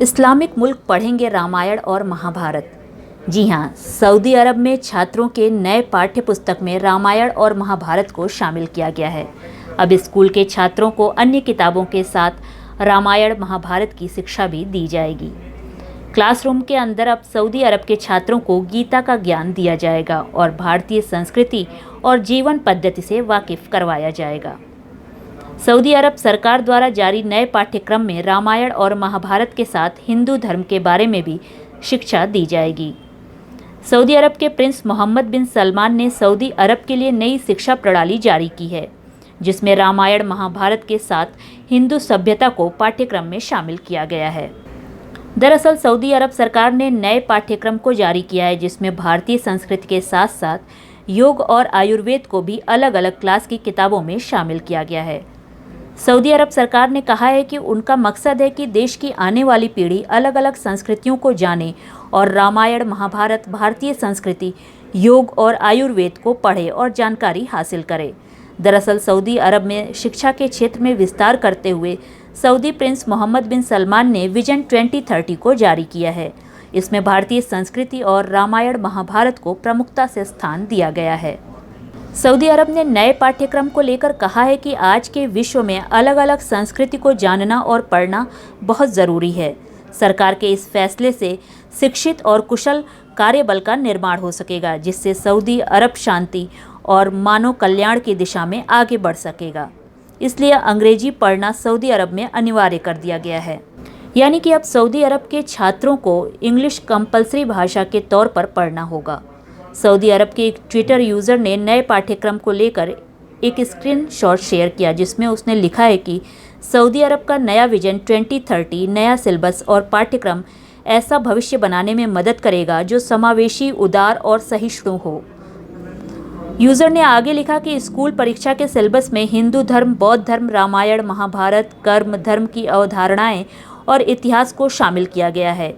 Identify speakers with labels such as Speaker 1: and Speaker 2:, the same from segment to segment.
Speaker 1: Islamic मुल्क पढ़ेंगे रामायण और महाभारत। जी हाँ, सऊदी अरब में छात्रों के नए पाठ्य पुस्तक में रामायण और महाभारत को शामिल किया गया है। अब स्कूल के छात्रों को अन्य किताबों के साथ रामायण महाभारत की शिक्षा भी दी जाएगी। क्लासरूम के अंदर अब सऊदी अरब के छात्रों को गीता का ज्ञान दिया जाएगा और भारतीय संस्कृति और जीवन पद्धति से वाकिफ करवाया जाएगा। सऊदी अरब सरकार द्वारा जारी नए पाठ्यक्रम में रामायण और महाभारत के साथ हिंदू धर्म के बारे में भी शिक्षा दी जाएगी। सऊदी अरब के प्रिंस मोहम्मद बिन सलमान ने सऊदी अरब के लिए नई शिक्षा प्रणाली जारी की है, जिसमें रामायण महाभारत के साथ हिंदू सभ्यता को पाठ्यक्रम में शामिल किया गया है। दरअसल सऊदी अरब सरकार ने नए पाठ्यक्रम को जारी किया है, जिसमें भारतीय संस्कृति के साथ साथ योग और आयुर्वेद को भी अलग अलग क्लास की किताबों में शामिल किया गया है। सऊदी अरब सरकार ने कहा है कि उनका मकसद है कि देश की आने वाली पीढ़ी अलग अलग संस्कृतियों को जाने और रामायण महाभारत, भारतीय संस्कृति, योग और आयुर्वेद को पढ़े और जानकारी हासिल करे। दरअसल सऊदी अरब में शिक्षा के क्षेत्र में विस्तार करते हुए सऊदी प्रिंस मोहम्मद बिन सलमान ने विजन 2030 को जारी किया है। इसमें भारतीय संस्कृति और रामायण महाभारत को प्रमुखता से स्थान दिया गया है। सऊदी अरब ने नए पाठ्यक्रम को लेकर कहा है कि आज के विश्व में अलग अलग संस्कृति को जानना और पढ़ना बहुत ज़रूरी है। सरकार के इस फैसले से शिक्षित और कुशल कार्यबल का निर्माण हो सकेगा, जिससे सऊदी अरब शांति और मानव कल्याण की दिशा में आगे बढ़ सकेगा। इसलिए अंग्रेजी पढ़ना सऊदी अरब में अनिवार्य कर दिया गया है, यानी कि अब सऊदी अरब के छात्रों को इंग्लिश कंपलसरी भाषा के तौर पर पढ़ना होगा। सऊदी अरब के एक ट्विटर यूज़र ने नए पाठ्यक्रम को लेकर एक स्क्रीनशॉट शेयर किया, जिसमें उसने लिखा है कि सऊदी अरब का नया विजन 2030 नया सिलेबस और पाठ्यक्रम ऐसा भविष्य बनाने में मदद करेगा जो समावेशी, उदार और सहिष्णु हो। यूज़र ने आगे लिखा कि स्कूल परीक्षा के सिलेबस में हिंदू धर्म, बौद्ध धर्म, रामायण, महाभारत, कर्म, धर्म की अवधारणाएं और इतिहास को शामिल किया गया है।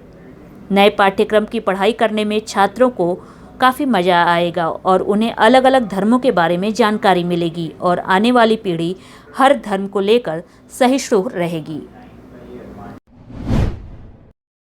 Speaker 1: नए पाठ्यक्रम की पढ़ाई करने में छात्रों को काफ़ी मज़ा आएगा और उन्हें अलग अलग धर्मों के बारे में जानकारी मिलेगी और आने वाली पीढ़ी हर धर्म को लेकर सहिष्णु रहेगी।